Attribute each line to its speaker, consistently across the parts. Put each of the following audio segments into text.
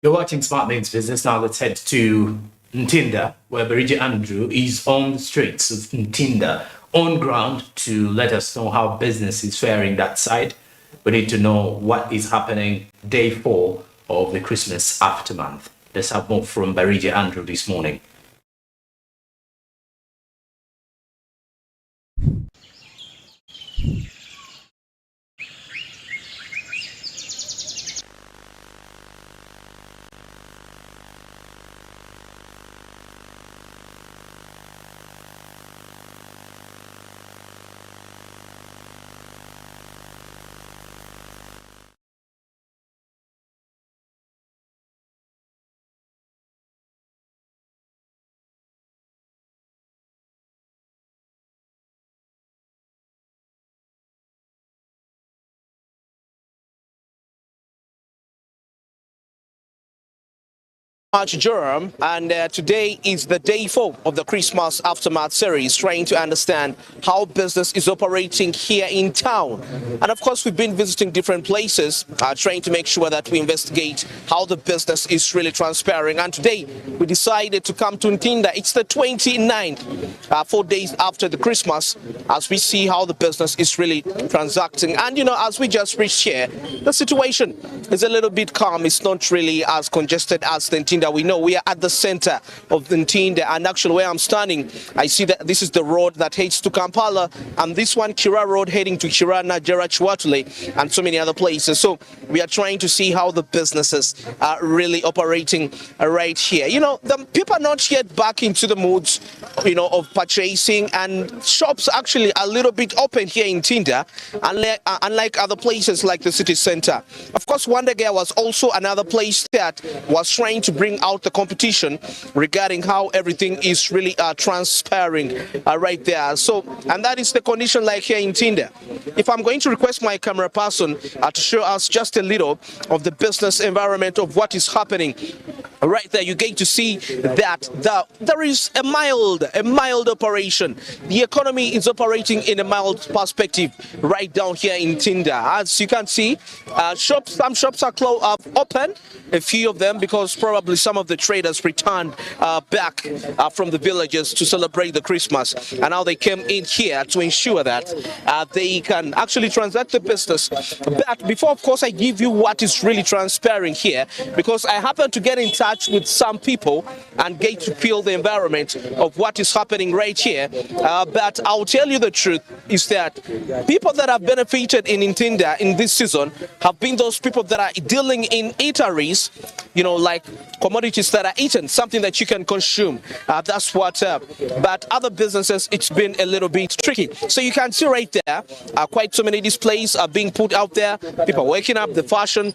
Speaker 1: You're watching Smart Means Business. Now let's head to Ntinda, where Barigi Andrew is on the streets of Ntinda, on ground, to let us know how business is faring that side. We need to know what is happening day 4 of the Christmas aftermath. Let's have more from Barigi Andrew this morning.
Speaker 2: Jerome, and today is the day 4 of the Christmas Aftermath series, trying to understand how business is operating here in town. And of course, we've been visiting different places, trying to make sure that we investigate how the business is really transpiring. And today, we decided to come to Ntinda. It's the 29th, 4 days after the Christmas, as we see how the business is really transacting. And as we just reached here, the situation is a little bit calm. It's not really as congested as the Ntinda. We know we are at the center of the Ntinda, and actually where I'm standing, I see that this is the road that heads to Kampala, and this one Kira Road heading to Kira, Najera, Chwatule, and so many other places. So we are trying to see how the businesses are really operating right here. The people are not yet back into the moods, of purchasing, and shops actually a little bit open here in Ntinda, unlike other places like the city center. Of course, Wandagea was also another place that was trying to bring out the competition regarding how everything is really transpiring right there. So, and that is the condition like here in Ntinda. If I'm going to request my camera person to show us just a little of the business environment of what is happening right there, you get to see that there is a mild operation. The economy is operating in a mild perspective right down here in Ntinda. As you can see, some shops are open, a few of them, because probably some of the traders returned back from the villages to celebrate the Christmas, and now they came in here to ensure that they can actually transact the business. But before, of course, I give you what is really transpiring here, because I happen to get in touch with some people and get to feel the environment of what is happening right here. But I'll tell you the truth is that people that have benefited in Ntinda in this season have been those people that are dealing in eateries, like commodities that are eaten, something that you can consume. That's what, but other businesses, it's been a little bit tricky. So you can see right there, quite so many displays are being put out there. People waking up the fashion,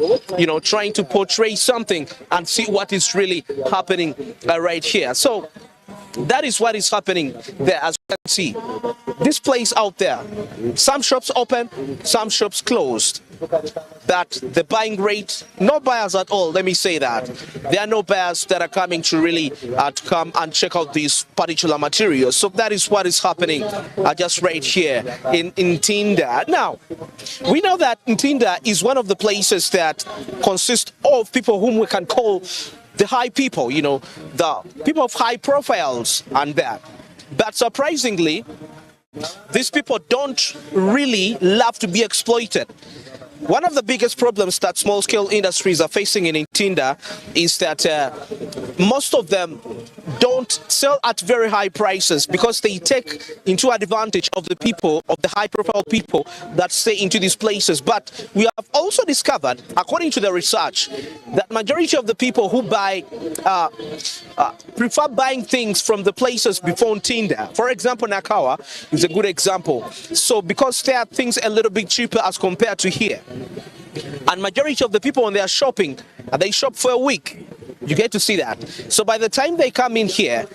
Speaker 2: trying to portray something and see what is really happening right here. So that is what is happening there. As you can see, this place out there, some shops open, some shops closed. That the buying rate, no buyers at all, let me say that. There are no buyers that are coming to really to come and check out these particular materials. So that is what is happening just right here in Ntinda. Now, we know that Ntinda is one of the places that consists of people whom we can call the high people, the people of high profiles and that. But surprisingly, these people don't really love to be exploited. One of the biggest problems that small-scale industries are facing in Ntinda is that most of them don't sell at very high prices because they take into advantage of the people, of the high-profile people that stay into these places. But we have also discovered, according to the research, that majority of the people who buy prefer buying things from the places before Ntinda. For example, Nakawa is a good example. So because there are things a little bit cheaper as compared to here. And majority of the people when they are shopping, they shop for a week. You get to see that. So by the time they come in here,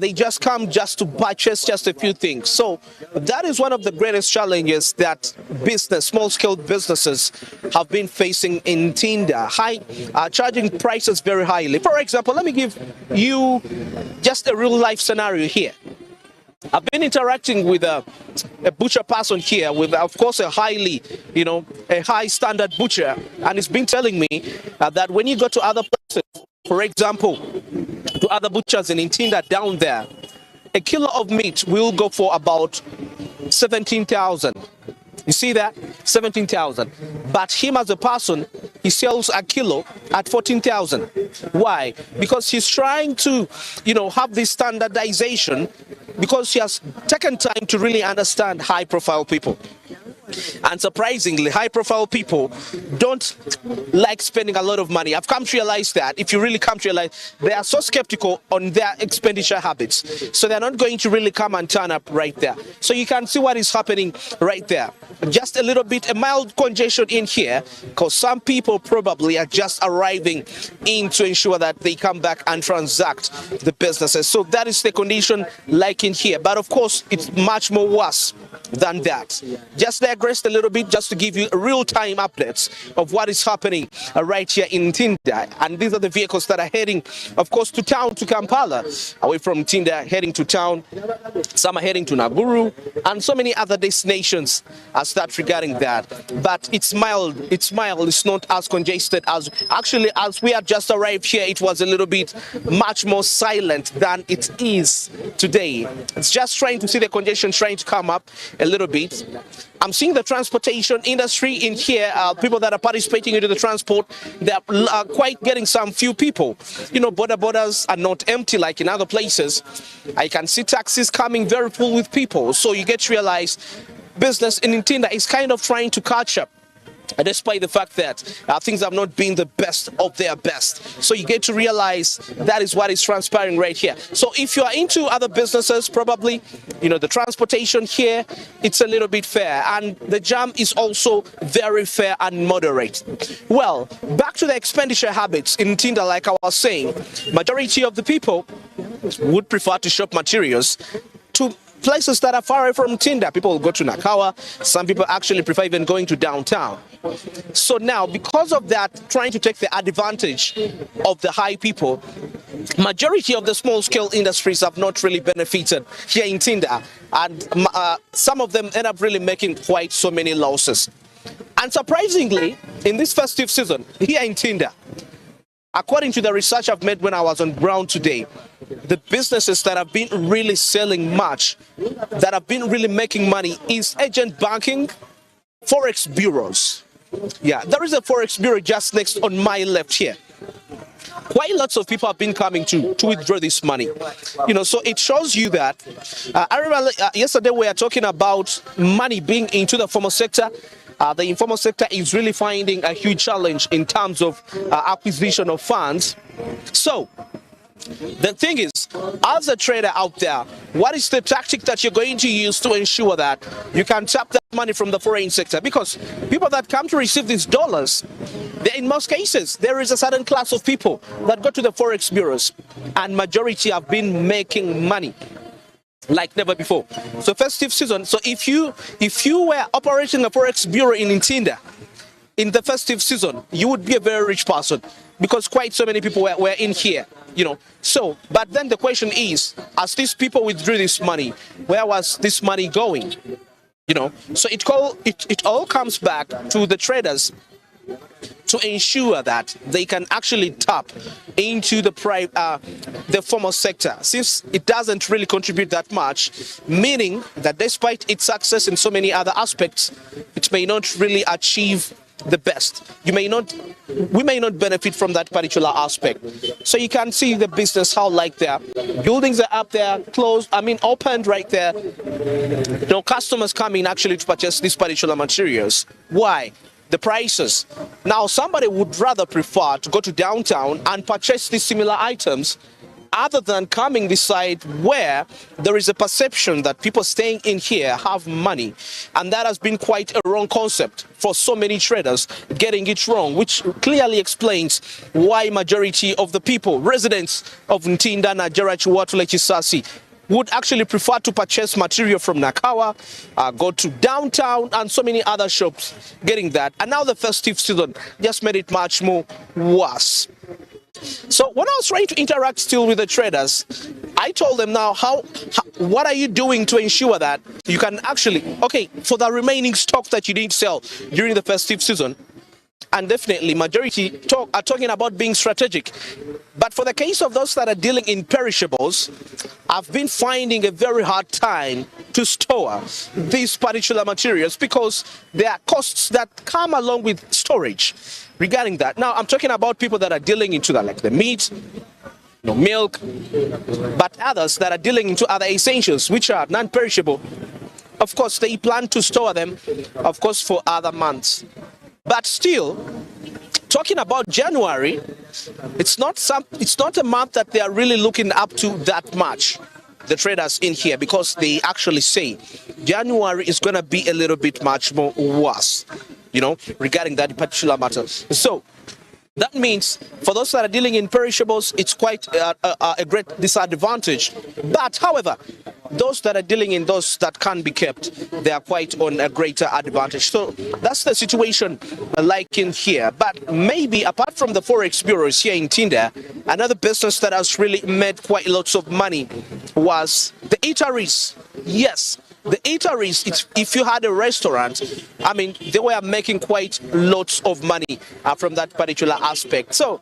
Speaker 2: they just come just to purchase just a few things. So that is one of the greatest challenges that small-scale businesses have been facing in Ntinda. Charging prices very highly. For example, let me give you just a real-life scenario here. I've been interacting with a butcher person here, with of course a highly, a high standard butcher, and he's been telling me that when you go to other places, for example, to other butchers in Ntinda down there, a kilo of meat will go for about 17,000. You see that? 17,000. But him as a person, he sells a kilo at 14,000. Why? Because he's trying to, have this standardization, because he has taken time to really understand high-profile people. And surprisingly, high-profile people don't like spending a lot of money. I've come to realize that. If you really come to realize, they are so skeptical on their expenditure habits. So they're not going to really come and turn up right there. So you can see what is happening right there. Just a mild congestion in here, because some people probably are just arriving in to ensure that they come back and transact the businesses. So that is the condition like in here. But of course, it's much more worse than that. Just digress a little bit just to give you real-time updates of what is happening right here in Ntinda. And these are the vehicles that are heading, of course, to town, to Kampala, away from Ntinda, heading to town. Some are heading to Naguru, and so many other destinations as that regarding that. But it's mild. It's mild. It's not as congested as we had just arrived here. It was a little bit much more silent than it is today. It's just trying to see the congestion trying to come up a little bit. I'm seeing the transportation industry in here, people that are participating into the transport, they're quite getting some few people. Borders are not empty like in other places. I can see taxis coming very full with people. So you get to realize business in Ntinda is kind of trying to catch up, despite the fact that things have not been the best of their best. So you get to realize that is what is transpiring right here. So if you are into other businesses, probably, the transportation here, it's a little bit fair. And the jam is also very fair and moderate. Well, back to the expenditure habits in Ntinda, like I was saying, majority of the people would prefer to shop materials to places that are far away from Ntinda. People will go to Nakawa. Some people actually prefer even going to downtown. So now, because of that, trying to take the advantage of the high people, majority of the small-scale industries have not really benefited here in Ntinda, and some of them end up really making quite so many losses. And surprisingly, in this festive season, here in Ntinda, according to the research I've made when I was on ground today, the businesses that have been really selling much, that have been really making money, is agent banking, forex bureaus. Yeah, there is a forex bureau just next on my left here. Quite lots of people have been coming to withdraw this money. So it shows you that. I remember yesterday we were talking about money being into the formal sector. The informal sector is really finding a huge challenge in terms of acquisition of funds. So the thing is, as a trader out there, what is the tactic that you're going to use to ensure that you can tap that money from the foreign sector? Because people that come to receive these dollars, in most cases, there is a certain class of people that go to the forex bureaus, and majority have been making money like never before. So festive season. So if you were operating a forex bureau in Ntinda in the festive season, you would be a very rich person, because quite so many people were in here. So, but then the question is, as these people withdrew this money, where was this money going? So it all comes back to the traders to ensure that they can actually tap into the formal sector, since it doesn't really contribute that much, meaning that despite its success in so many other aspects, it may not really achieve the best. We may not benefit from that particular aspect. So you can see the business, how like there, buildings are up there, closed, opened right there. Customers coming actually to purchase these particular materials. Why? The prices. Now, somebody would rather prefer to go to downtown and purchase these similar items, other than coming this side where there is a perception that people staying in here have money. And that has been quite a wrong concept for so many traders, getting it wrong, which clearly explains why majority of the people, residents of Ntinda, Najera, Chiwatule, Chisasi, would actually prefer to purchase material from Nakawa, go to downtown, and so many other shops getting that. And now the festive season just made it much more worse. So when I was trying to interact still with the traders, I told them now, what are you doing to ensure that you can actually, okay, for the remaining stock that you didn't sell during the festive season, and definitely majority are talking about being strategic. But for the case of those that are dealing in perishables, I've been finding a very hard time to store these particular materials because there are costs that come along with storage regarding that. Now, I'm talking about people that are dealing into that, like the meat, milk, but others that are dealing into other essentials, which are non-perishable. Of course, they plan to store them, of course, for other months. But still, talking about January, it's not a month that they are really looking up to that much, the traders in here, because they actually say January is going to be a little bit much more worse, regarding that particular matter. So that means for those that are dealing in perishables, it's quite a great disadvantage. But however, those that are dealing in those that can be kept, they are quite on a greater advantage. So that's the situation like in here. But maybe apart from the Forex bureaus here in Ntinda, another business that has really made quite lots of money was the eateries. Yes. The eateries, if you had a restaurant, I mean, they were making quite lots of money from that particular aspect. So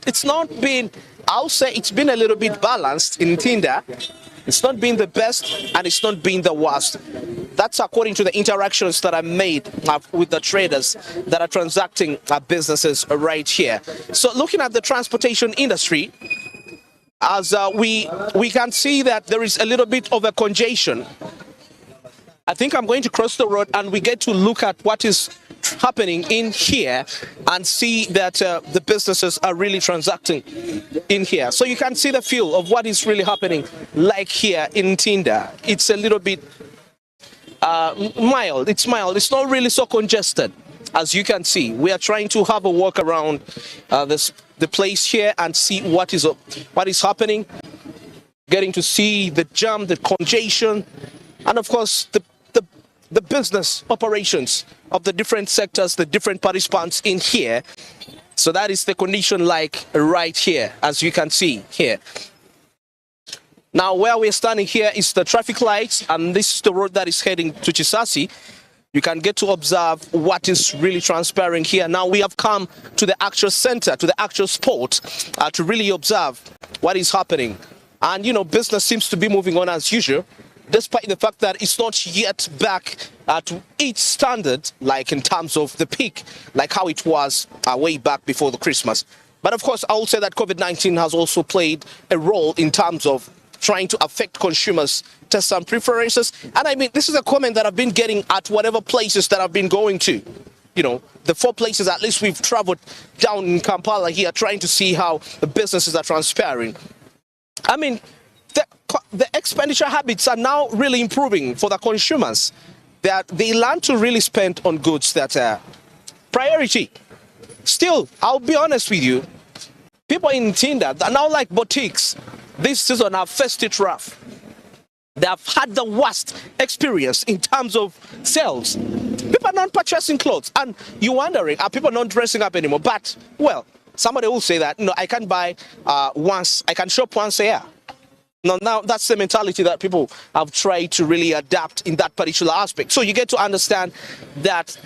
Speaker 2: it's not been, I'll say it's been a little bit balanced in Ntinda. It's not been the best and it's not been the worst. That's according to the interactions that I made with the traders that are transacting businesses right here. So looking at the transportation industry, as we can see that there is a little bit of a congestion. I think I'm going to cross the road and we get to look at what is happening in here and see that the businesses are really transacting in here. So you can see the feel of what is really happening like here in Ntinda. It's a little bit mild. It's mild. It's not really so congested. As you can see, we are trying to have a walk around the place here and see what is happening. Getting to see the jam, the congestion, and of course the business operations of the different sectors, the different participants in here. So that is the condition like right here, as you can see here. Now where we're standing here is the traffic lights, and this is the road that is heading to Chisasi. You can get to observe what is really transpiring here. Now we have come to the actual center, to the actual spot, to really observe what is happening. And business seems to be moving on as usual, despite the fact that it's not yet back to its standard, like in terms of the peak, like how it was way back before the Christmas. But of course, I will say that COVID-19 has also played a role in terms of trying to affect consumers to some preferences. And I mean, this is a comment that I've been getting at whatever places that I've been going to. The 4 places at least we've traveled down in Kampala here, trying to see how the businesses are transpiring. I mean, the expenditure habits are now really improving for the consumers. They learn to really spend on goods that are priority. Still, I'll be honest with you, people in Ntinda, they're now like boutiques. This season have faced it rough. They have had the worst experience in terms of sales. People are not purchasing clothes, and you're wondering, are people not dressing up anymore? But, well, somebody will say that, I can buy once, I can shop once a year. Now that's the mentality that people have tried to really adapt in that particular aspect. So you get to understand that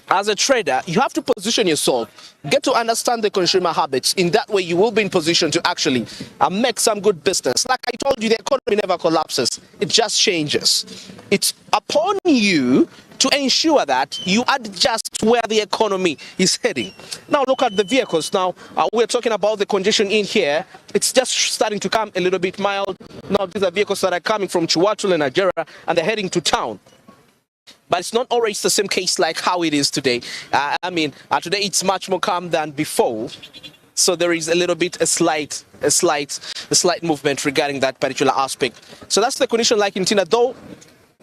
Speaker 2: as a trader, you have to position yourself, get to understand the consumer habits. In that way, you will be in position to actually make some good business. Like I told you, the economy never collapses. It just changes. It's upon you to ensure that you adjust where the economy is heading. Now look at the vehicles. Now we're talking about the congestion in here. It's just starting to come a little bit mild. Now these are vehicles that are coming from Chiwatule, Nigeria, and they're heading to town. But it's not always the same case like how it is today. Today it's much more calm than before. So there is a little bit a slight movement regarding that particular aspect. So that's the condition like in Ntinda. Though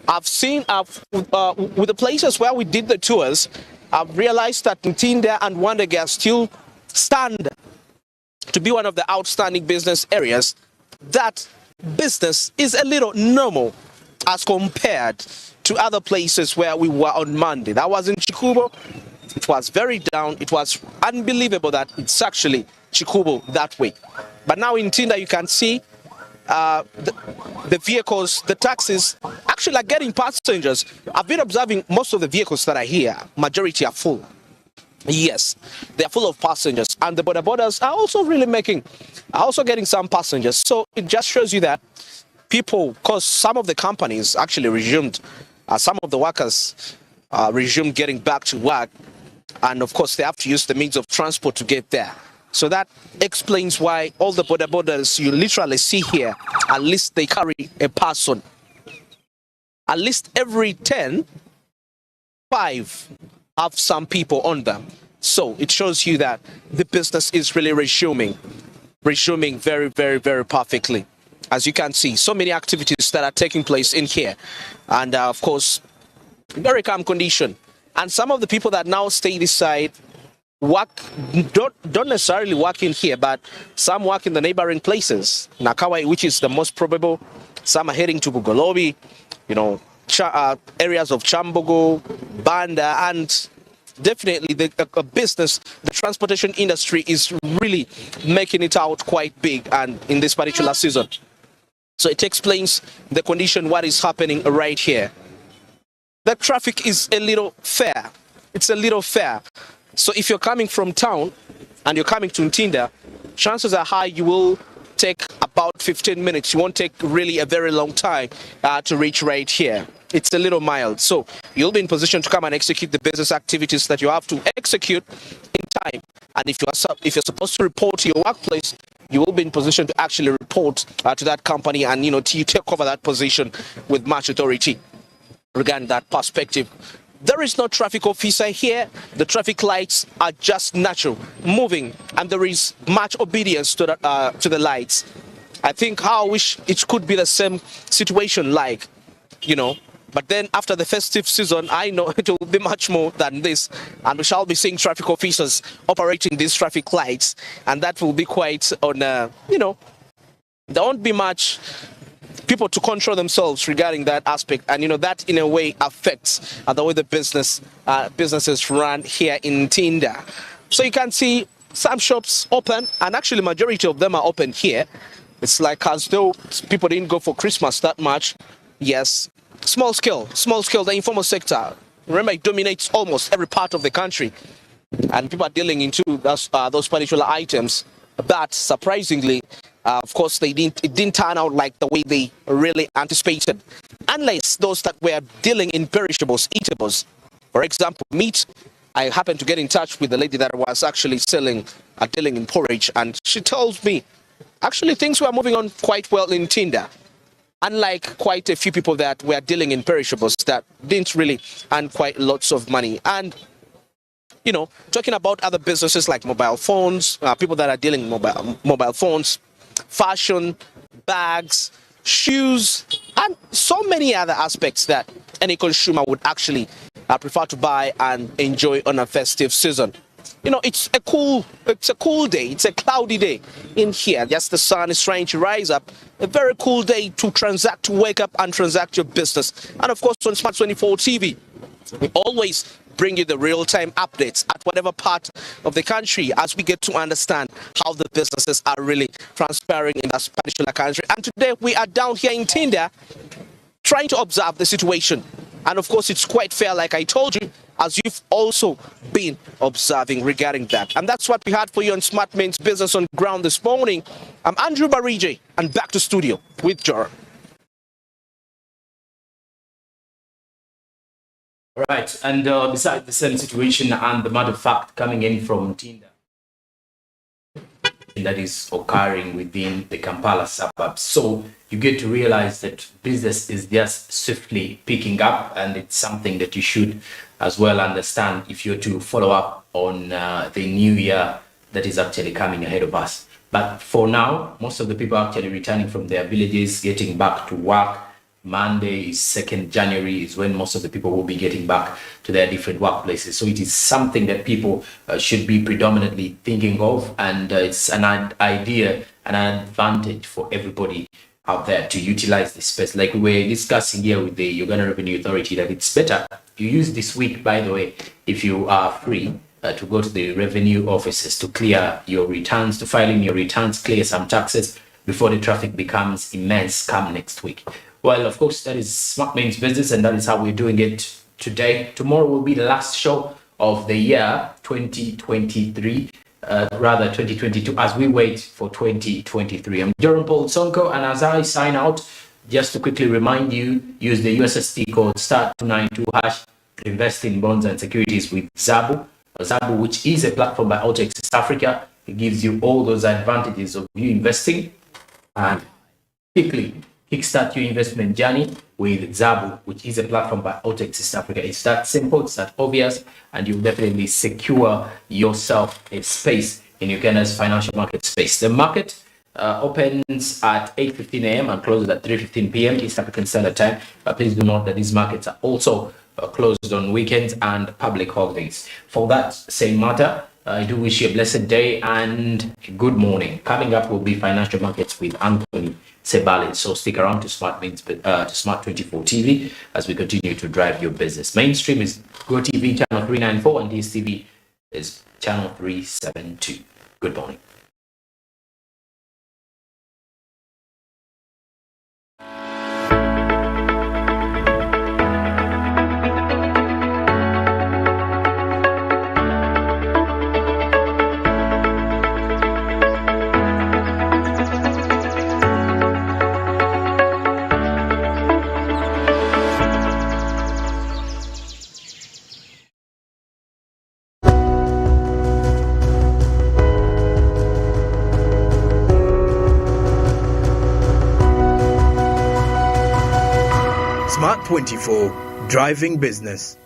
Speaker 2: I've seen with the places where we did the tours, I've realized that Ntinda and Wandega still stand to be one of the outstanding business areas. That business is a little normal as compared to other places where we were on Monday. That was in Chikubo. It was very down. It was unbelievable that it's actually Chikubo that way. But now in Ntinda, you can see the vehicles, the taxis, actually are getting passengers. I've been observing most of the vehicles that are here, majority are full. Yes, they are full of passengers, and the border borders are also getting some passengers. So it just shows you that people, because some of the companies actually resumed, some of the workers resumed getting back to work, and of course they have to use the means of transport to get there. So that explains why all the border borders you literally see here, at least they carry a person. At least every 10, 5 have some people on them. So it shows you that the business is really resuming very, very, very perfectly. As you can see, so many activities that are taking place in here. And of course, very calm condition. And some of the people that now stay this side don't necessarily work in here, but some work in the neighboring places. Nakawai, which is the most probable. Some are heading to Bugolobi, areas of Chambogo, Banda, and definitely the transportation industry is really making it out quite big and in this particular season. So it explains the condition, what is happening right here. The traffic is a little fair. It's a little fair. So if you're coming from town and you're coming to Ntinda, chances are high you will take about 15 minutes. You won't take really a very long time to reach right here. It's a little mild. So you'll be in position to come and execute the business activities that you have to execute in time. And if you're supposed to report to your workplace, you will be in position to actually report to that company, and you take over that position with much authority regarding that perspective. There is no traffic officer here. The traffic lights are just natural, moving, and there is much obedience to the lights. I think how I wish it could be the same situation, but then after the festive season, I know it will be much more than this, and we shall be seeing traffic officers operating these traffic lights, and that will be quite on, there won't be much people to control themselves regarding that aspect, and that in a way affects the way the businesses run here in Ntinda. So you can see some shops open, and actually majority of them are open here. It's like as though people didn't go for Christmas that much. Yes, small scale, the informal sector, remember, it dominates almost every part of the country, and people are dealing into those particular items. But surprisingly, of course, it didn't turn out like the way they really anticipated. Unless those that were dealing in perishables, eatables. For example, meat. I happened to get in touch with the lady that was actually dealing in porridge, and she told me, actually, things were moving on quite well in Ntinda. Unlike quite a few people that were dealing in perishables that didn't really earn quite lots of money. And talking about other businesses like mobile phones, people that are dealing in mobile phones, fashion, bags, shoes, and so many other aspects that any consumer would actually prefer to buy and enjoy on a festive season. It's a cool day. It's a cloudy day in here. Yes, the sun is trying to rise up. A very cool day to transact, to wake up and transact your business. And of course, on Smart 24 TV, we always bring you the real-time updates at whatever part of the country as we get to understand how the businesses are really transpiring in that particular country. And today we are down here in Ntinda trying to observe the situation. And of course, it's quite fair, like I told you, as you've also been observing regarding that. And that's what we had for you on Smart Main's Business on Ground this morning. I'm Andrew Barije, and back to studio with Jor.
Speaker 1: Right, and besides the same situation and the matter of fact coming in from Ntinda, that is occurring within the Kampala suburbs. So you get to realize that business is just swiftly picking up, and it's something that you should as well understand if you're to follow up on the new year that is actually coming ahead of us. But for now, most of the people are actually returning from their villages, getting back to work. Monday is 2nd January is when most of the people will be getting back to their different workplaces. So it is something that people should be predominantly thinking of, and it's an idea, an advantage for everybody out there to utilize this space. Like we were discussing here with the Uganda Revenue Authority, that it's better you use this week, by the way, if you are free, to go to the revenue offices to clear your returns, to file in your returns, clear some taxes, before the traffic becomes immense come next week. Well, of course, that is Smart Means Business, and that is how we're doing it today. Tomorrow will be the last show of the year 2023, rather 2022, as we wait for 2023. I'm Jerome Paul Sonko, and as I sign out, just to quickly remind you, use the USSD code *292# to invest in bonds and securities with Zabu. Zabu, which is a platform by Altex East Africa. It gives you all those advantages of you investing and quickly kickstart your investment journey with Zabu, which is a platform by Altex East Africa. It's that simple, it's that obvious, and you'll definitely secure yourself a space in Uganda's financial market space. The market opens at 8:15 a.m. and closes at 3:15 p.m. East African Standard Time. But please do note that these markets are also closed on weekends and public holidays. For that same matter, I do wish you a blessed day and good morning. Coming up will be financial markets with Anthony Sebali. So stick around to Smart 24 TV as we continue to drive your business. Mainstream is GoTV channel 394 and DSTV is channel 372. Good morning.
Speaker 3: Smart 24, driving business.